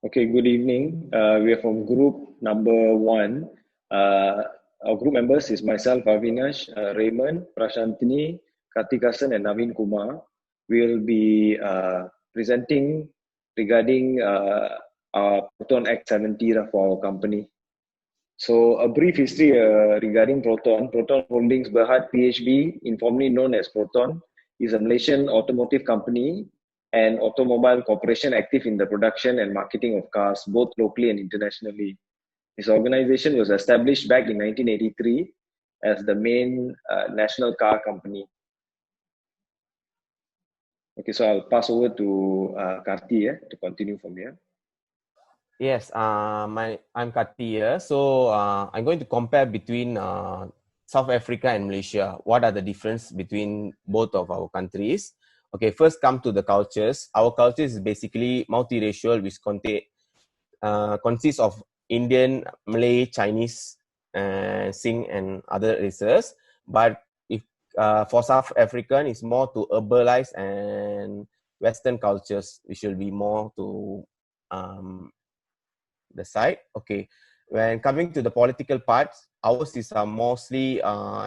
Okay, good evening. We are from group number 1. Our group members is myself, Avinash, Raymond, Prashantini, Kartikasan, and Naveen Kumar. We will be presenting regarding our Proton X70 for our company. So a brief history regarding Proton. Proton Holdings Berhad PHB, informally known as Proton, is a Malaysian automotive company and automobile corporation active in the production and marketing of cars, both locally and internationally. This organization was established back in 1983 as the main national car company. Okay, so I'll pass over to Karti to continue from here. Yes, I'm Karti here. So I'm going to compare between South Africa and Malaysia. What are the difference between both of our countries? Okay, first come to the cultures. Our culture is basically multiracial, which consists of Indian, Malay, Chinese, Singh, and other races. But if for South African, it's more to urbanize and Western cultures, which will be more to the side. Okay, when coming to the political parts, ours is mostly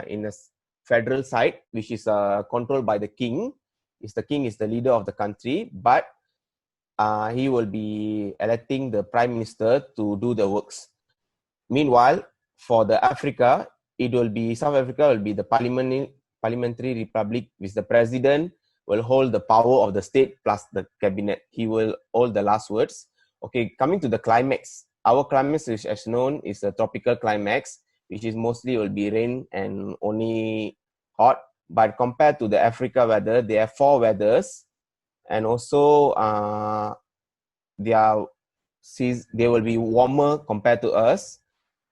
in the federal side, which is controlled by the king. The king is the leader of the country, but he will be electing the prime minister to do the works. Meanwhile, for the Africa, South Africa will be the parliamentary republic, with the president will hold the power of the state plus the cabinet. He will hold the last words. Okay, coming to the climax. Our climax, which as known, is a tropical climax, which is mostly will be rain and only hot. But compared to the Africa weather, there are 4 weathers, and also they will be warmer compared to us.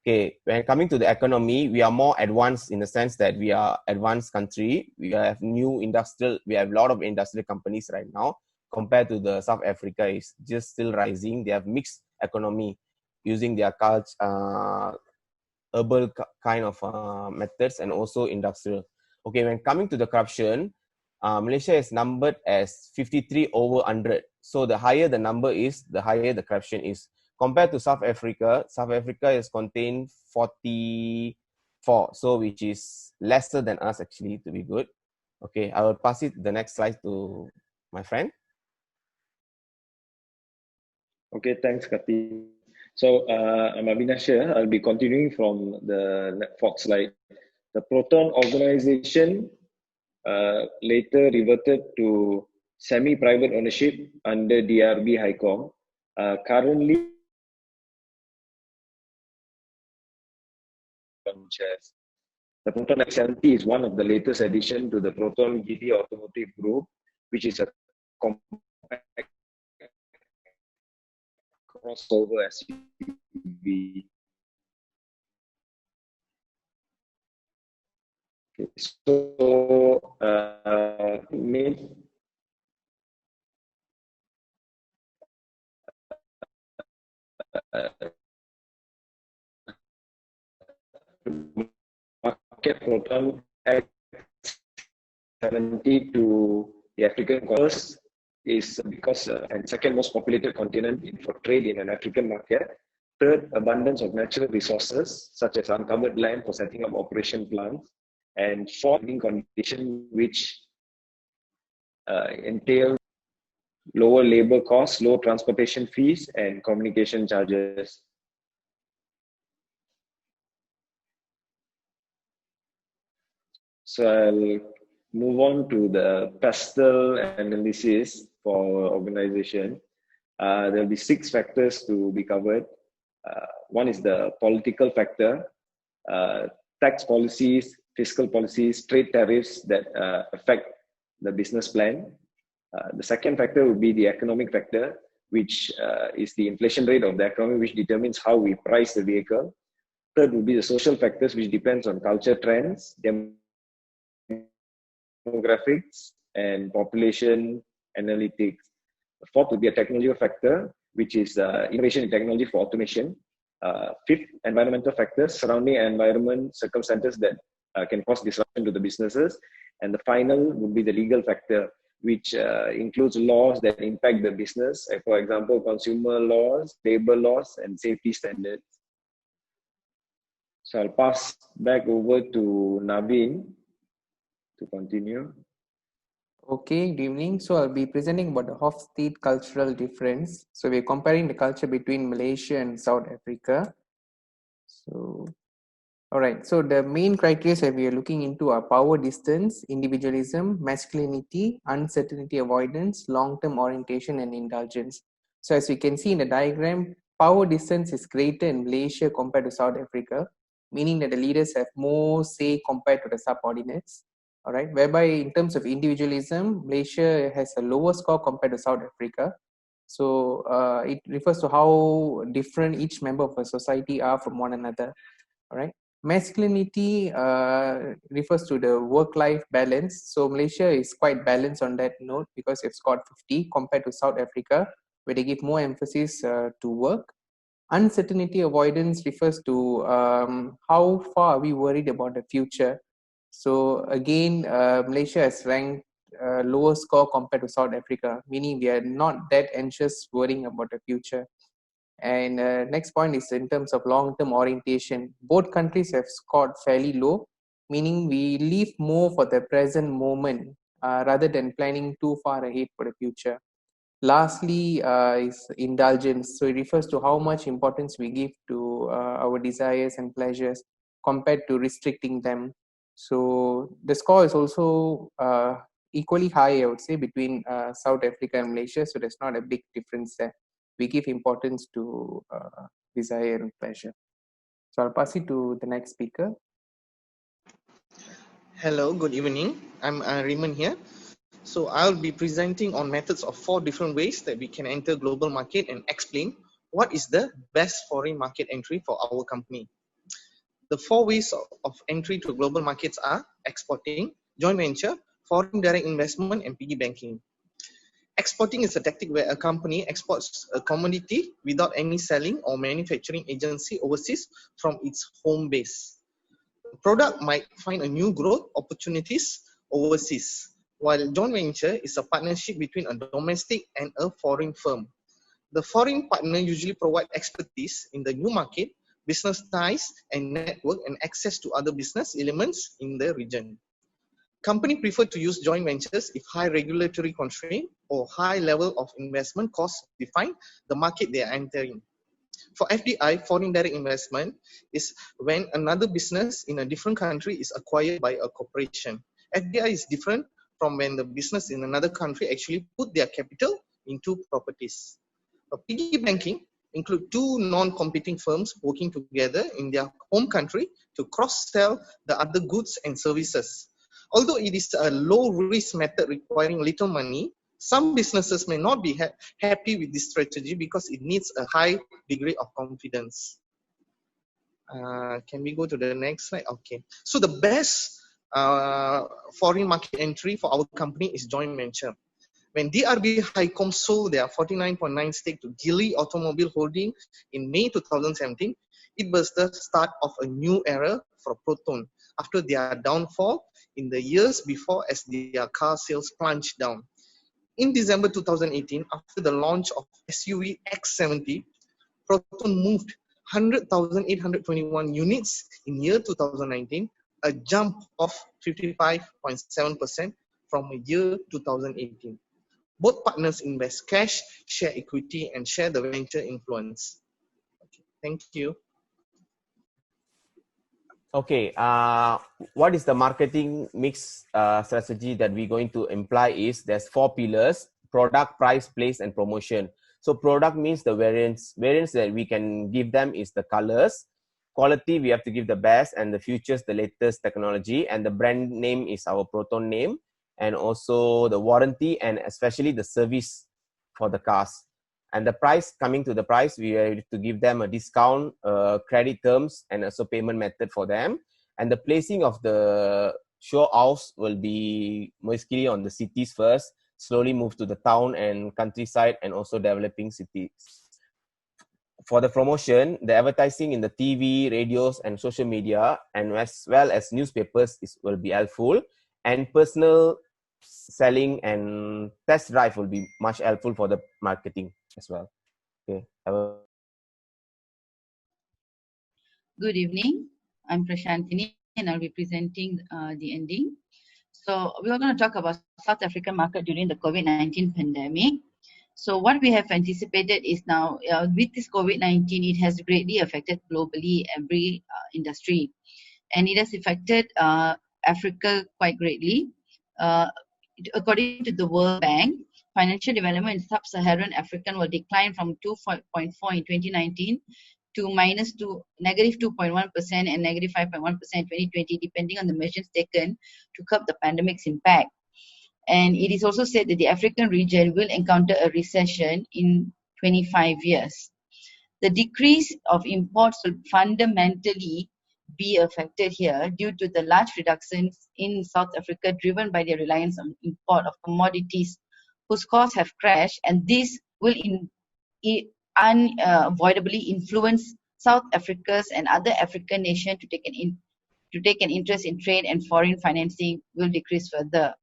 Okay, when coming to the economy, we are more advanced in the sense that we are advanced country. We have we have a lot of industrial companies right now. Compared to the South Africa, is just still rising. They have mixed economy using their urban kind of methods and also industrial. Okay, when coming to the corruption, Malaysia is numbered as 53 over 100. So the higher the number is, the higher the corruption is. Compared to South Africa is contained 44, so which is lesser than us actually, to be good. Okay, I will pass it the next slide to my friend. Okay, thanks, Kati. So I'm Avinash here. I'll be continuing from the 4th slide. The Proton organization later reverted to semi-private ownership under DRB HiCom. Currently, the Proton X70 is one of the latest addition to the Proton GT Automotive Group, which is a compact crossover SUV. Okay, so market Proton X70 to the African continent is because and second most populated continent for trade in an African market. Third, abundance of natural resources such as uncovered land for setting up operation plants. And fourth, living condition which entail lower labor costs, low transportation fees, and communication charges. So I'll move on to the pastel analysis for our organization. There'll be 6 factors to be covered. One is the political factor, tax policies, fiscal policies, trade tariffs that affect the business plan. The second factor would be the economic factor, which is the inflation rate of the economy, which determines how we price the vehicle. Third would be the social factors, which depends on culture trends, demographics, and population analytics. The fourth would be a technological factor, which is innovation in technology for automation. Fifth, environmental factors, surrounding environment circumstances that can cause disruption to the businesses. And the final would be the legal factor, which includes laws that impact the business, for example, consumer laws, labor laws, and safety standards. So I'll pass back over to Naveen to continue. Okay, good evening. So I'll be presenting about the Hofstede cultural difference. So we're comparing the culture between Malaysia and South Africa. So, all right. So the main criteria that we are looking into are power distance, individualism, masculinity, uncertainty avoidance, long-term orientation, and indulgence. So as we can see in the diagram, power distance is greater in Malaysia compared to South Africa, meaning that the leaders have more say compared to the subordinates. All right, whereby in terms of individualism, Malaysia has a lower score compared to South Africa. So it refers to how different each member of a society are from one another. All right, masculinity refers to the work-life balance. So Malaysia is quite balanced on that note because they've scored 50 compared to South Africa, where they give more emphasis to work. Uncertainty avoidance refers to how far are we worried about the future. So again, Malaysia has ranked lower score compared to South Africa, meaning we are not that anxious worrying about the future. And next point is in terms of long-term orientation. Both countries have scored fairly low, meaning we live more for the present moment rather than planning too far ahead for the future. Lastly is indulgence. So it refers to how much importance we give to our desires and pleasures compared to restricting them. So the score is also equally high, I would say, between South Africa and Malaysia. So there's not a big difference there. We give importance to desire and pleasure. So I'll pass it to the next speaker. Hello, good evening. I'm Raymond here. So I'll be presenting on methods of 4 different ways that we can enter global market and explain what is the best foreign market entry for our company. The 4 ways of entry to global markets are exporting, joint venture, foreign direct investment, and piggy banking. Exporting is a tactic where a company exports a commodity without any selling or manufacturing agency overseas from its home base. The product might find a new growth opportunities overseas, while joint venture is a partnership between a domestic and a foreign firm. The foreign partner usually provide expertise in the new market, business ties and network, and access to other business elements in the region. Company prefer to use joint ventures if high regulatory constraint or high level of investment costs define the market they are entering. For FDI, foreign direct investment, is when another business in a different country is acquired by a corporation. FDI is different from when the business in another country actually put their capital into properties. Piggy banking include 2 non-competing firms working together in their home country to cross-sell the other goods and services. Although it is a low-risk method requiring little money, some businesses may not be happy with this strategy because it needs a high degree of confidence. Can we go to the next slide? Okay. So the best foreign market entry for our company is joint venture. When DRB Highcom sold their 49.9 stake to Geely Automobile Holding in May 2017, it was the start of a new era for Proton after their downfall in the years before as their car sales plunged down. In December 2018, after the launch of SUV X70, Proton moved 100,821 units in year 2019, a jump of 55.7% from year 2018. Both partners invest cash, share equity, and share the venture influence. Okay, thank you. Okay, what is the marketing mix strategy that we're going to imply is there's 4 pillars: product, price, place, and promotion. So product means the variants that we can give them is the colors. Quality, we have to give the best, and the futures, the latest technology, and the brand name is our Proton name, and also the warranty and especially the service for the cars. And the price, coming to the price, we are to give them a discount, credit terms, and also payment method for them. And the placing of the show house will be mostly on the cities first, slowly move to the town and countryside, and also developing cities. For the promotion, the advertising in the TV, radios, and social media, and as well as newspapers will be helpful. And personal selling and test drive will be much helpful for the marketing as well. Okay. Good evening. I'm Prashantini and I'll be presenting the ending. So we're going to talk about South African market during the COVID-19 pandemic. So what we have anticipated is now with this COVID-19, it has greatly affected globally every industry, and it has affected Africa quite greatly. According to the World Bank, financial development in sub-Saharan Africa will decline from 2.4 in 2019 to negative 2.1% and negative 5.1% in 2020, depending on the measures taken to curb the pandemic's impact. And it is also said that the African region will encounter a recession in 25 years. The decrease of imports will fundamentally be affected here due to the large reductions in South Africa driven by their reliance on import of commodities whose costs have crashed, and this will unavoidably influence South Africa's and other African nations to take an interest in trade, and foreign financing will decrease further.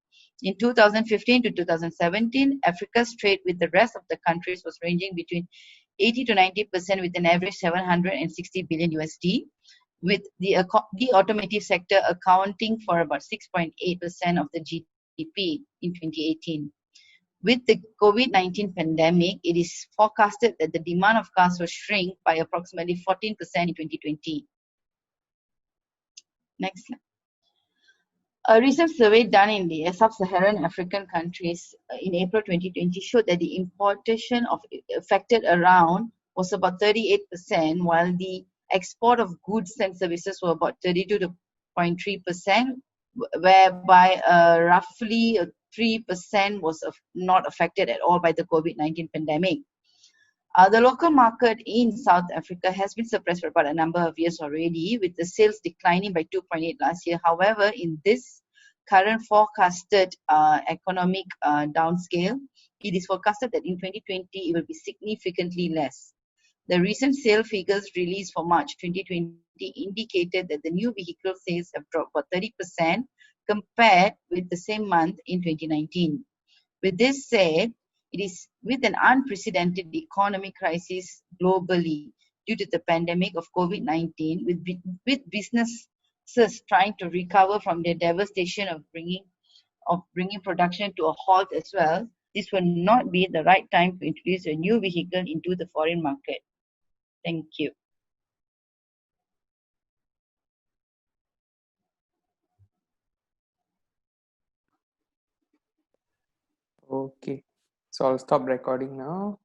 In 2015 to 2017, Africa's trade with the rest of the countries was ranging between 80 to 90% with an average 760 billion USD, with the automotive sector accounting for about 6.8% of the GDP in 2018. With the COVID-19 pandemic, it is forecasted that the demand of cars will shrink by approximately 14% in 2020. Next slide. A recent survey done in the sub-Saharan African countries in April 2020 showed that the importation of affected around was about 38%, while the export of goods and services were about 32.3%, whereby roughly 3% was not affected at all by the COVID-19 pandemic. The local market in South Africa has been suppressed for about a number of years already, with the sales declining by 2.8% last year. However, in this current forecasted economic downscale, it is forecasted that in 2020 it will be significantly less. The recent sale figures released for March 2020 indicated that the new vehicle sales have dropped by 30% compared with the same month in 2019. With this said, it is with an unprecedented economic crisis globally due to the pandemic of COVID-19, with businesses trying to recover from the devastation of bringing production to a halt as well. This will not be the right time to introduce a new vehicle into the foreign market. Thank you. Okay, so I'll stop recording now.